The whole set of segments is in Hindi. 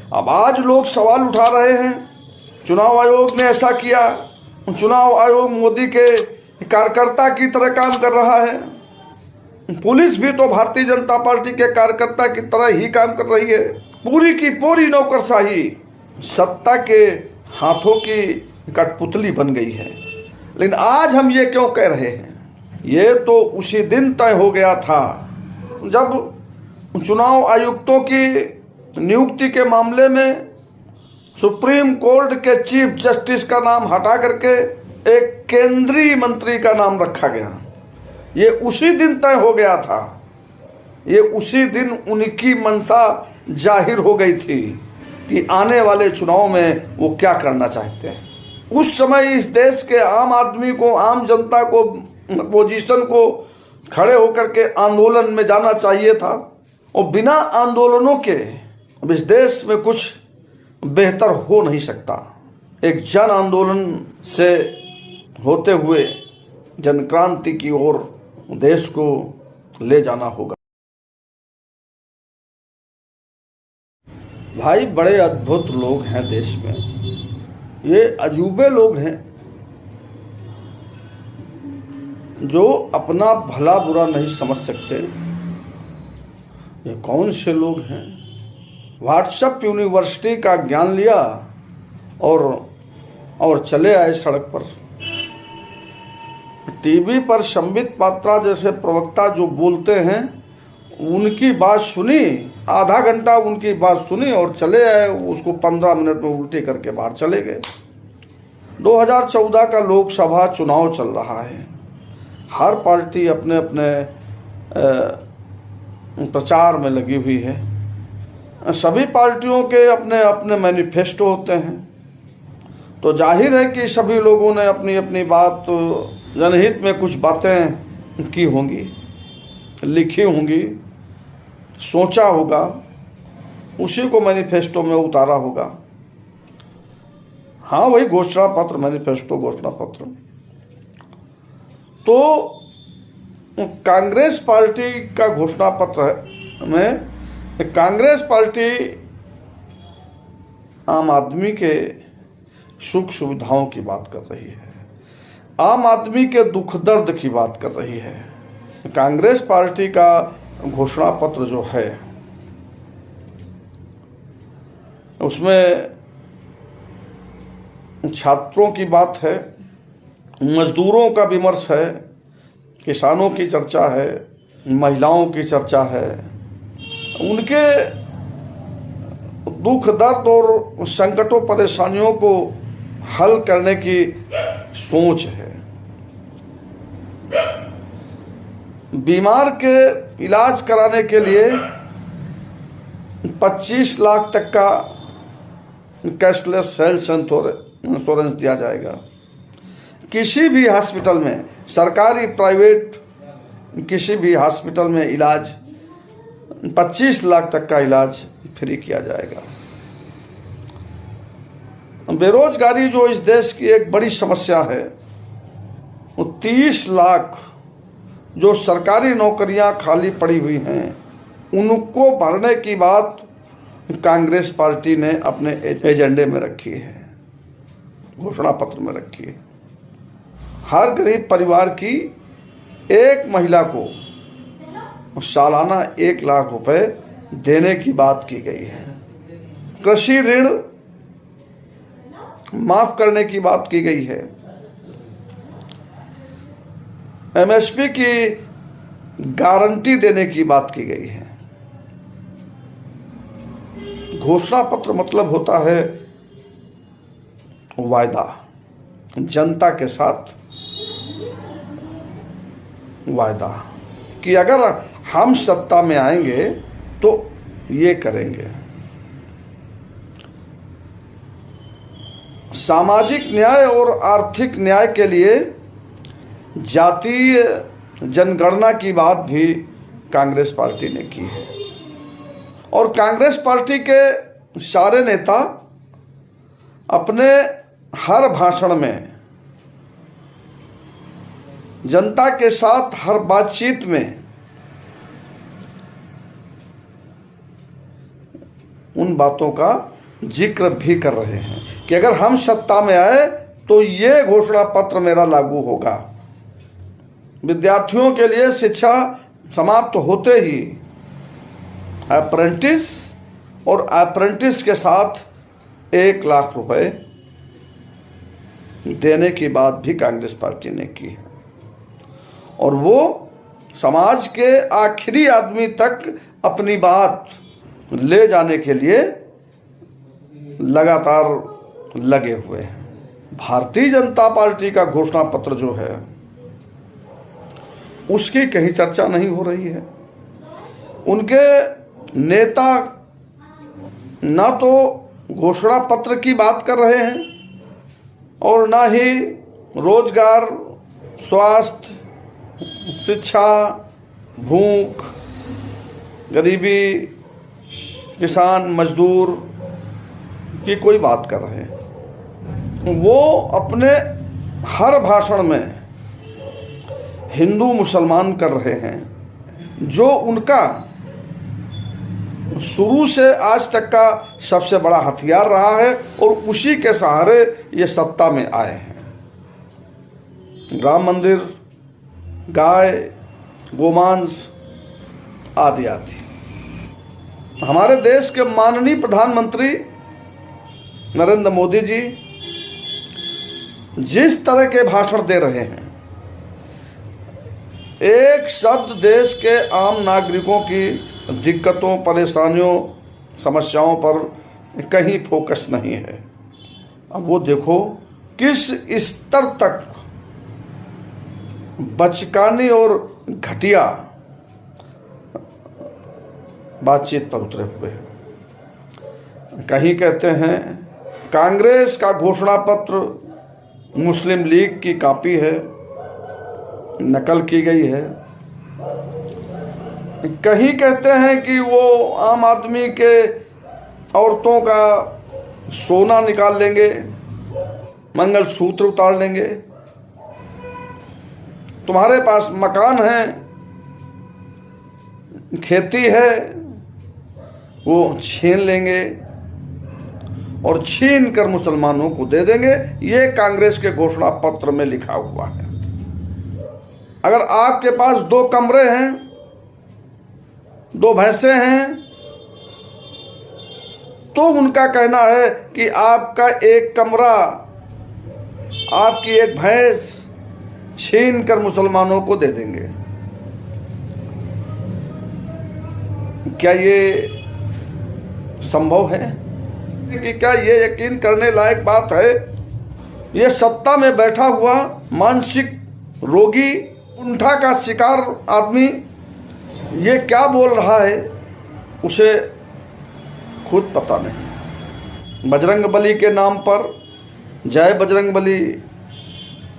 अब आज लोग सवाल उठा रहे हैं, चुनाव आयोग ने ऐसा किया, चुनाव आयोग मोदी के कार्यकर्ता की तरह काम कर रहा है। पुलिस भी तो भारतीय जनता पार्टी के कार्यकर्ता की तरह ही काम कर रही है। पूरी की पूरी नौकरशाही सत्ता के हाथों की कठपुतली बन गई है। लेकिन आज हम ये क्यों कह रहे हैं? ये तो उसी दिन तय हो गया था जब चुनाव आयुक्तों की नियुक्ति के मामले में सुप्रीम कोर्ट के चीफ जस्टिस का नाम हटा करके एक केंद्रीय मंत्री का नाम रखा गया। ये उसी दिन तय हो गया था। ये उसी दिन उनकी मंशा जाहिर हो गई थी कि आने वाले चुनाव में वो क्या करना चाहते हैं। उस समय इस देश के आम आदमी को, आम जनता को, अपोजिशन को खड़े होकर के आंदोलन में जाना चाहिए था। और बिना आंदोलनों के अब इस देश में कुछ बेहतर हो नहीं सकता। एक जन आंदोलन से होते हुए जन क्रांति की ओर देश को ले जाना होगा। भाई, बड़े अद्भुत लोग हैं देश में। ये अजूबे लोग हैं जो अपना भला बुरा नहीं समझ सकते। ये कौन से लोग हैं? व्हाट्सएप यूनिवर्सिटी का ज्ञान लिया और चले आए सड़क पर। टीवी पर संबित पात्रा जैसे प्रवक्ता जो बोलते हैं उनकी बात सुनी, आधा घंटा उनकी बात सुनी और चले आए, उसको 15 मिनट में उल्टी करके बाहर चले गए। 2014 का लोकसभा चुनाव चल रहा है। हर पार्टी अपने अपने प्रचार में लगी हुई है। सभी पार्टियों के अपने अपने मैनिफेस्टो होते हैं। तो जाहिर है कि सभी लोगों ने अपनी अपनी बात, जनहित में कुछ बातें की होंगी, लिखी होंगी, सोचा होगा, उसी को मैनिफेस्टो में उतारा होगा। हाँ, वही घोषणा पत्र, मैनिफेस्टो घोषणा पत्र। तो कांग्रेस पार्टी का घोषणा पत्र में कांग्रेस पार्टी आम आदमी के सुख सुविधाओं की बात कर रही है, आम आदमी के दुख दर्द की बात कर रही है। कांग्रेस पार्टी का घोषणा पत्र जो है उसमें छात्रों की बात है, मजदूरों का विमर्श है, किसानों की चर्चा है, महिलाओं की चर्चा है, उनके दुख दर्द और संकटों परेशानियों को हल करने की सोच है। बीमार के इलाज कराने के लिए 25 लाख तक का कैशलेस हेल्थ इंश्योरेंस दिया जाएगा। किसी भी हॉस्पिटल में, सरकारी प्राइवेट किसी भी हॉस्पिटल में इलाज 25 लाख तक का इलाज फ्री किया जाएगा। बेरोजगारी जो इस देश की एक बड़ी समस्या है, वो 30 लाख जो सरकारी नौकरियां खाली पड़ी हुई हैं उनको भरने की बात कांग्रेस पार्टी ने अपने एजेंडे में रखी है, घोषणा पत्र में रखी है। हर गरीब परिवार की एक महिला को सालाना 1 लाख रुपए देने की बात की गई है। कृषि ऋण माफ करने की बात की गई है। एमएसपी की गारंटी देने की बात की गई है। घोषणा पत्र मतलब होता है वायदा, जनता के साथ वायदा कि अगर हम सत्ता में आएंगे तो ये करेंगे। सामाजिक न्याय और आर्थिक न्याय के लिए जातीय जनगणना की बात भी कांग्रेस पार्टी ने की है। और कांग्रेस पार्टी के सारे नेता अपने हर भाषण में, जनता के साथ हर बातचीत में उन बातों का जिक्र भी कर रहे हैं कि अगर हम सत्ता में आए तो ये घोषणा पत्र मेरा लागू होगा। विद्यार्थियों के लिए शिक्षा समाप्त होते ही अप्रेंटिस और अप्रेंटिस के साथ 1 लाख रुपए देने की बात भी कांग्रेस पार्टी ने की है, और वो समाज के आखिरी आदमी तक अपनी बात ले जाने के लिए लगातार लगे हुए हैं। भारतीय जनता पार्टी का घोषणा पत्र जो है उसकी कहीं चर्चा नहीं हो रही है। उनके नेता ना तो घोषणा पत्र की बात कर रहे हैं और ना ही रोजगार, स्वास्थ्य, शिक्षा, भूख, गरीबी, किसान, मजदूर की कोई बात कर रहे हैं। वो अपने हर भाषण में हिंदू मुसलमान कर रहे हैं, जो उनका शुरू से आज तक का सबसे बड़ा हथियार रहा है, और उसी के सहारे ये सत्ता में आए हैं। राम मंदिर, गाय, गोमांस आदि आदि। हमारे देश के माननीय प्रधानमंत्री नरेंद्र मोदी जी जिस तरह के भाषण दे रहे हैं, एक शब्द देश के आम नागरिकों की दिक्कतों, परेशानियों, समस्याओं पर कहीं फोकस नहीं है। अब वो देखो किस स्तर तक बचकानी और घटिया बातचीत पर उतरे हुए हैं। कहीं कहते हैं कांग्रेस का घोषणा पत्र मुस्लिम लीग की कॉपी है, नकल की गई है। कहीं कहते हैं कि वो आम आदमी के औरतों का सोना निकाल लेंगे, मंगलसूत्र उतार लेंगे। तुम्हारे पास मकान है, खेती है, वो छीन लेंगे और छीन कर मुसलमानों को दे देंगे। ये कांग्रेस के घोषणा पत्र में लिखा हुआ है। अगर आपके पास 2 कमरे हैं, 2 भैंसे हैं, तो उनका कहना है कि आपका 1 कमरा, आपकी 1 भैंस छीन कर मुसलमानों को दे देंगे। क्या ये संभव है? कि क्या ये यकीन करने लायक बात है? ये सत्ता में बैठा हुआ मानसिक रोगी, कुंठा का शिकार आदमी ये क्या बोल रहा है उसे खुद पता नहीं। बजरंग बली के नाम पर, जय बजरंग बली,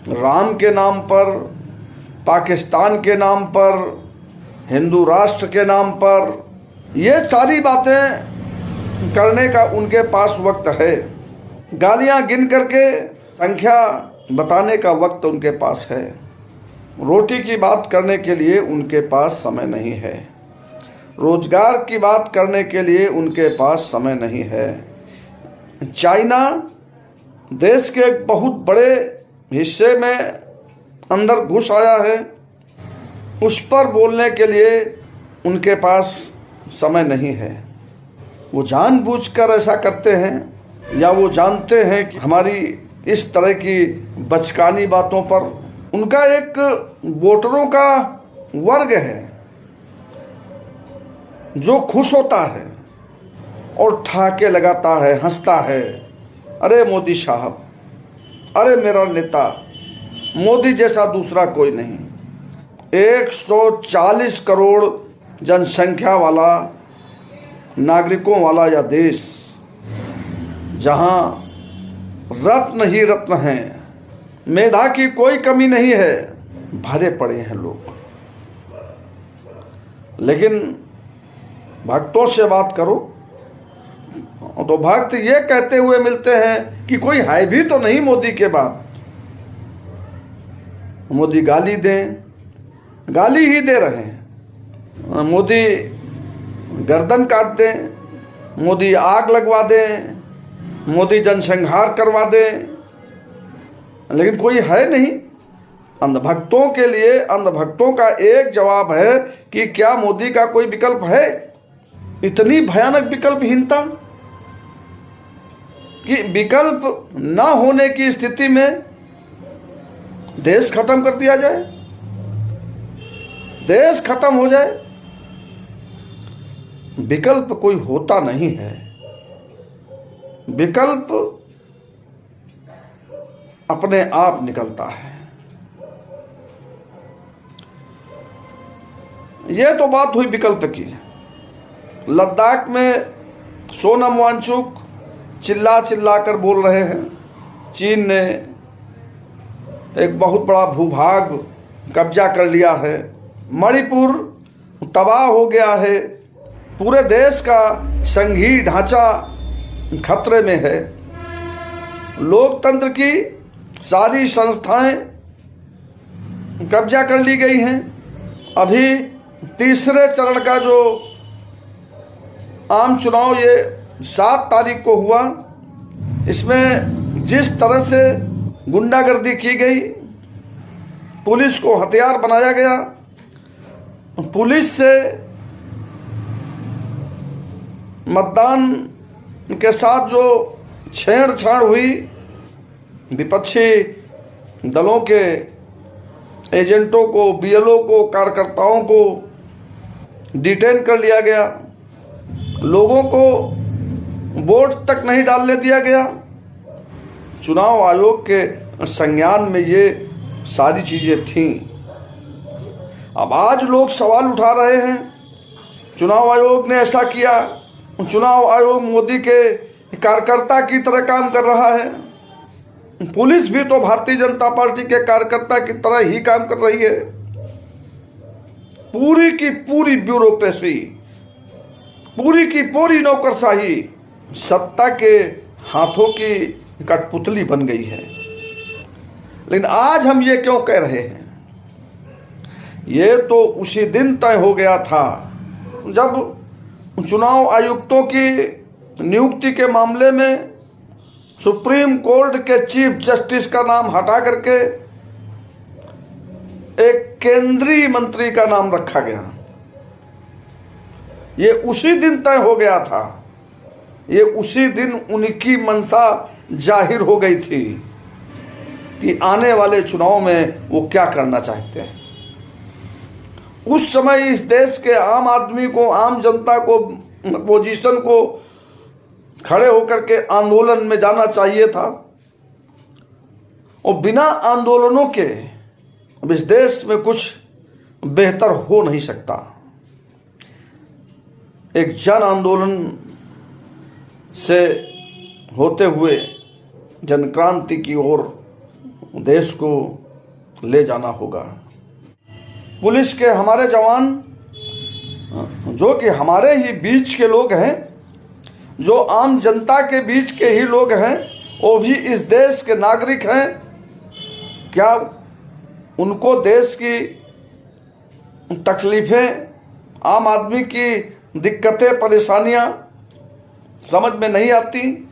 राम के नाम पर, पाकिस्तान के नाम पर, हिंदू राष्ट्र के नाम पर, ये सारी बातें करने का उनके पास वक्त है। गालियां गिन करके संख्या बताने का वक्त उनके पास है। रोटी की बात करने के लिए उनके पास समय नहीं है। रोजगार की बात करने के लिए उनके पास समय नहीं है। चाइना देश के एक बहुत बड़े हिस्से में अंदर घुस आया है, उस पर बोलने के लिए उनके पास समय नहीं है। वो जानबूझकर ऐसा करते हैं या वो जानते हैं कि हमारी इस तरह की बचकानी बातों पर उनका एक वोटरों का वर्ग है जो खुश होता है और ठहाके लगाता है, हंसता है। अरे मोदी साहब, अरे मेरा नेता, मोदी जैसा दूसरा कोई नहीं। 140 करोड़ जनसंख्या वाला, नागरिकों वाला यह देश, जहां रत्न ही रत्न हैं, मेधा की कोई कमी नहीं है, भरे पड़े हैं लोग। लेकिन भक्तों से बात करो तो भक्त ये कहते हुए मिलते हैं कि कोई है भी तो नहीं मोदी के बाद। मोदी गाली दें, गाली ही दे रहे हैं। मोदी गर्दन काट दें, मोदी आग लगवा दें, मोदी जनसंहार करवा दे, लेकिन कोई है नहीं। अंधभक्तों के लिए अंधभक्तों का एक जवाब है कि क्या मोदी का कोई विकल्प है? इतनी भयानक विकल्पहीनता कि विकल्प ना होने की स्थिति में देश खत्म कर दिया जाए, देश खत्म हो जाए। विकल्प कोई होता नहीं है। विकल्प अपने आप निकलता है। यह तो बात हुई विकल्प की। लद्दाख में सोनम वांगचुक चिल्ला चिल्ला कर बोल रहे हैं चीन ने एक बहुत बड़ा भूभाग कब्जा कर लिया है, मणिपुर तबाह हो गया है, पूरे देश का संघीय ढांचा खतरे में है, लोकतंत्र की सारी संस्थाएं कब्जा कर ली गई हैं। अभी तीसरे चरण का जो आम चुनाव ये 7 तारीख को हुआ, इसमें जिस तरह से गुंडागर्दी की गई, पुलिस को हथियार बनाया गया, पुलिस से मतदान के साथ जो छेड़छाड़ हुई, विपक्षी दलों के एजेंटों को, बीएलओ को, कार्यकर्ताओं को डिटेन कर लिया गया, लोगों को वोट तक नहीं डालने दिया गया। चुनाव आयोग के संज्ञान में ये सारी चीजें थीं। अब आज लोग सवाल उठा रहे हैं चुनाव आयोग ने ऐसा किया, चुनाव आयोग मोदी के कार्यकर्ता की तरह काम कर रहा है, पुलिस भी तो भारतीय जनता पार्टी के कार्यकर्ता की तरह ही काम कर रही है। पूरी की पूरी ब्यूरोक्रेसी, पूरी की पूरी नौकरशाही सत्ता के हाथों की कठपुतली बन गई है। लेकिन आज हम ये क्यों कह रहे हैं? ये तो उसी दिन तय हो गया था जब चुनाव आयुक्तों की नियुक्ति के मामले में सुप्रीम कोर्ट के चीफ जस्टिस का नाम हटा करके एक केंद्रीय मंत्री का नाम रखा गया। ये उसी दिन तय हो गया था, ये उसी दिन उनकी मंशा जाहिर हो गई थी कि आने वाले चुनाव में वो क्या करना चाहते हैं। उस समय इस देश के आम आदमी को, आम जनता को, अपोजिशन को खड़े होकर के आंदोलन में जाना चाहिए था, और बिना आंदोलनों के अब इस देश में कुछ बेहतर हो नहीं सकता। एक जन आंदोलन से होते हुए जन क्रांति की ओर देश को ले जाना होगा। पुलिस के हमारे जवान, जो कि हमारे ही बीच के लोग हैं, जो आम जनता के बीच के ही लोग हैं, वो भी इस देश के नागरिक हैं। क्या उनको देश की तकलीफें, आम आदमी की दिक्कतें, परेशानियां समझ में नहीं आती?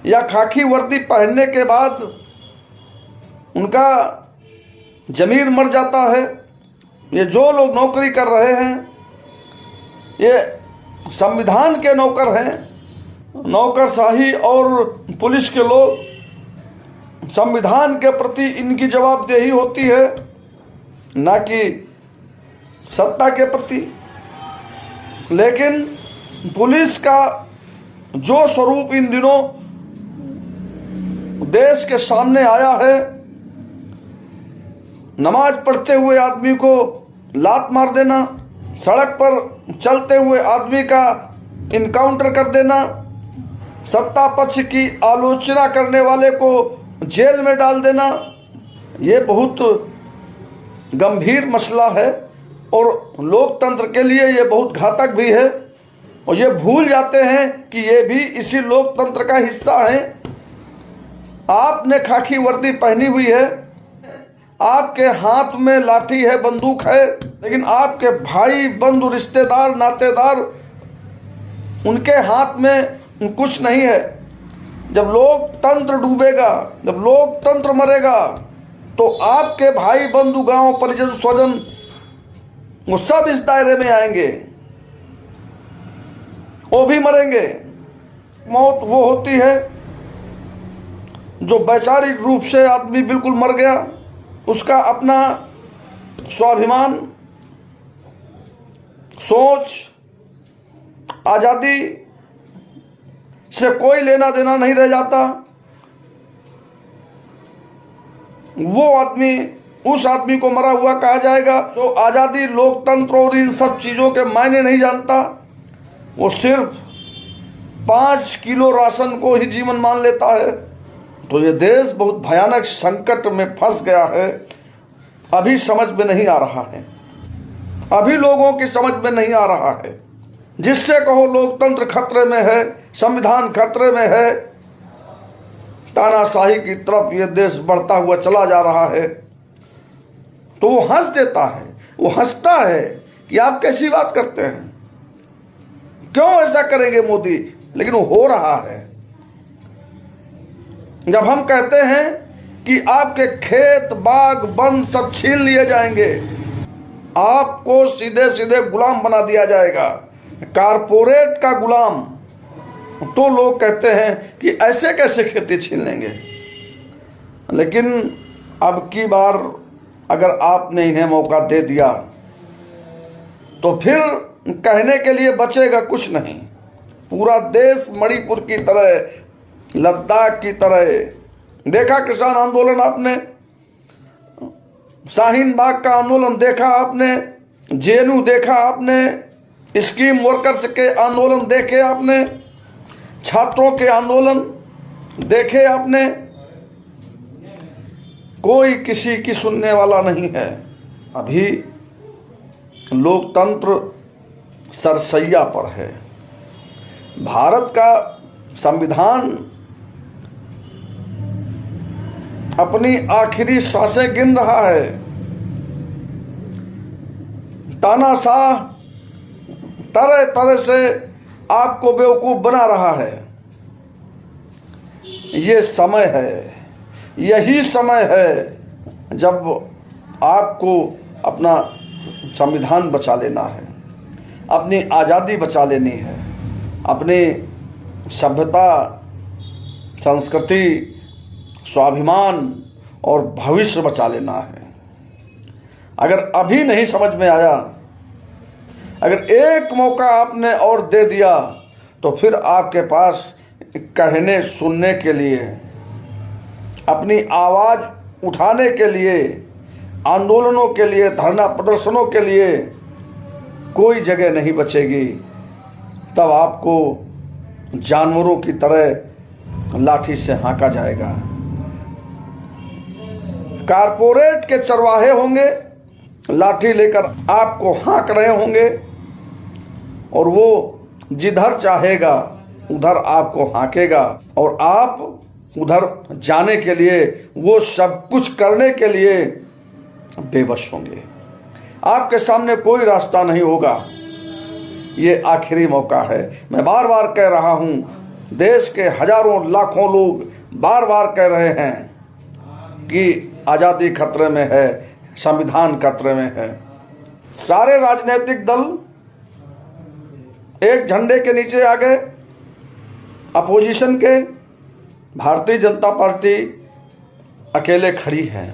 या खाकी वर्दी पहनने के बाद उनका जमीर मर जाता है? ये जो लोग नौकरी कर रहे हैं, ये संविधान के नौकर हैं। नौकरशाही और पुलिस के लोग, संविधान के प्रति इनकी जवाबदेही होती है, ना कि सत्ता के प्रति। लेकिन पुलिस का जो स्वरूप इन दिनों देश के सामने आया है, नमाज पढ़ते हुए आदमी को लात मार देना, सड़क पर चलते हुए आदमी का इनकाउंटर कर देना, सत्ता पक्ष की आलोचना करने वाले को जेल में डाल देना, ये बहुत गंभीर मसला है और लोकतंत्र के लिए ये बहुत घातक भी है। और ये भूल जाते हैं कि ये भी इसी लोकतंत्र का हिस्सा है। आपने खाकी वर्दी पहनी हुई है, आपके हाथ में लाठी है, बंदूक है, लेकिन आपके भाई, बंधु, रिश्तेदार, नातेदार, उनके हाथ में कुछ नहीं है। जब लोकतंत्र डूबेगा, जब लोकतंत्र मरेगा, तो आपके भाई बंधु गांव परिजन स्वजन वो सब इस दायरे में आएंगे, वो भी मरेंगे। मौत वो होती है जो वैचारिक रूप से आदमी बिल्कुल मर गया, उसका अपना स्वाभिमान, सोच, आजादी से कोई लेना देना नहीं रह जाता। वो आदमी, उस आदमी को मरा हुआ कहा जाएगा जो आजादी, लोकतंत्र और इन सब चीजों के मायने नहीं जानता। वो सिर्फ 5 किलो राशन को ही जीवन मान लेता है। तो ये देश बहुत भयानक संकट में फंस गया है। अभी समझ में नहीं आ रहा है, अभी लोगों की समझ में नहीं आ रहा है। जिससे कहो लोकतंत्र खतरे में है, संविधान खतरे में है, तानाशाही की तरफ ये देश बढ़ता हुआ चला जा रहा है, तो वो हंस देता है, वो हंसता है कि आप कैसी बात करते हैं, क्यों ऐसा करेंगे मोदी। लेकिन वो हो रहा है। जब हम कहते हैं कि आपके खेत, बाग, वन सब छीन लिए जाएंगे, आपको सीधे सीधे गुलाम बना दिया जाएगा, कारपोरेट का गुलाम, तो लोग कहते हैं कि ऐसे कैसे खेती छीन लेंगे। लेकिन अब की बार अगर आपने इन्हें मौका दे दिया तो फिर कहने के लिए बचेगा कुछ नहीं। पूरा देश मणिपुर की तरह, लद्दाख की तरह देखा किसान आंदोलन आपने, शाहीन बाग का आंदोलन देखा आपने, जेएनयू देखा आपने, स्कीम वर्कर्स के आंदोलन देखे आपने, छात्रों के आंदोलन देखे आपने। कोई किसी की सुनने वाला नहीं है। अभी लोकतंत्र सरसैया पर है। भारत का संविधान अपनी आखिरी सांसें गिन रहा है। तानाशाह तरह तरह से आपको बेवकूफ बना रहा है। ये समय है, यही समय है जब आपको अपना संविधान बचा लेना है, अपनी आज़ादी बचा लेनी है, अपनी सभ्यता, संस्कृति, स्वाभिमान और भविष्य बचा लेना है। अगर अभी नहीं समझ में आया, अगर एक मौका आपने और दे दिया, तो फिर आपके पास कहने सुनने के लिए, अपनी आवाज़ उठाने के लिए, आंदोलनों के लिए, धरना प्रदर्शनों के लिए कोई जगह नहीं बचेगी। तब आपको जानवरों की तरह लाठी से हाँका जाएगा। कारपोरेट के चरवाहे होंगे, लाठी लेकर आपको हाँक रहे होंगे, और वो जिधर चाहेगा उधर आपको हाँकेगा, और आप उधर जाने के लिए, वो सब कुछ करने के लिए बेबस होंगे। आपके सामने कोई रास्ता नहीं होगा। ये आखिरी मौका है। मैं बार बार कह रहा हूँ, देश के हजारों लाखों लोग बार बार कह रहे हैं कि आज़ादी खतरे में है, संविधान खतरे में है। सारे राजनीतिक दल एक झंडे के नीचे आ गए, अपोजिशन के। भारतीय जनता पार्टी अकेले खड़ी है।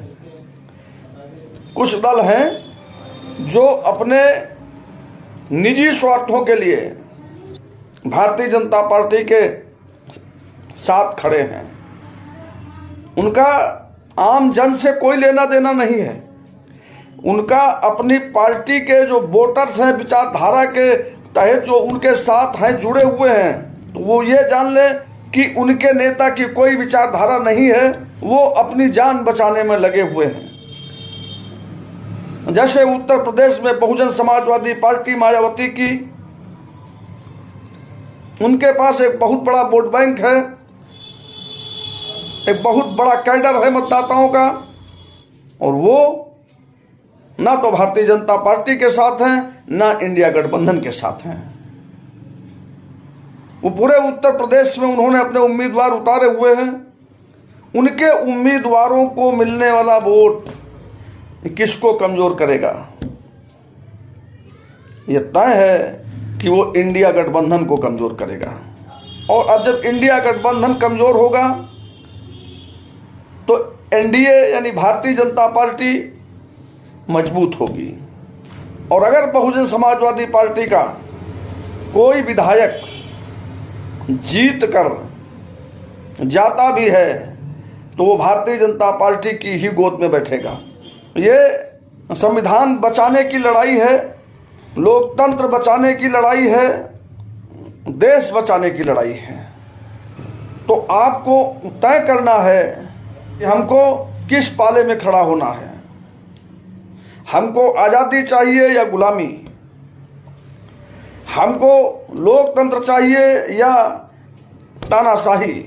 कुछ दल हैं जो अपने निजी स्वार्थों के लिए भारतीय जनता पार्टी के साथ खड़े हैं। उनका आम जन से कोई लेना देना नहीं है। उनका अपनी पार्टी के जो वोटर्स हैं, विचारधारा के तहत जो उनके साथ हैं, जुड़े हुए हैं, तो वो ये जान ले कि उनके नेता की कोई विचारधारा नहीं है, वो अपनी जान बचाने में लगे हुए हैं। जैसे उत्तर प्रदेश में बहुजन समाजवादी पार्टी मायावती की, उनके पास एक बहुत बड़ा वोट बैंक है, एक बहुत बड़ा कैडर है मतदाताओं का, और वो ना तो भारतीय जनता पार्टी के साथ हैं, ना इंडिया गठबंधन के साथ हैं। वो पूरे उत्तर प्रदेश में उन्होंने अपने उम्मीदवार उतारे हुए हैं। उनके उम्मीदवारों को मिलने वाला वोट किसको कमजोर करेगा? यह तय है कि वो इंडिया गठबंधन को कमजोर करेगा। और अब जब इंडिया गठबंधन कमजोर होगा तो एनडीए यानी भारतीय जनता पार्टी मजबूत होगी। और अगर बहुजन समाजवादी पार्टी का कोई विधायक जीत कर जाता भी है तो वो भारतीय जनता पार्टी की ही गोद में बैठेगा। ये संविधान बचाने की लड़ाई है, लोकतंत्र बचाने की लड़ाई है, देश बचाने की लड़ाई है। तो आपको तय करना है कि हमको किस पाले में खड़ा होना है। हमको आज़ादी चाहिए या गुलामी? हमको लोकतंत्र चाहिए या तानाशाही?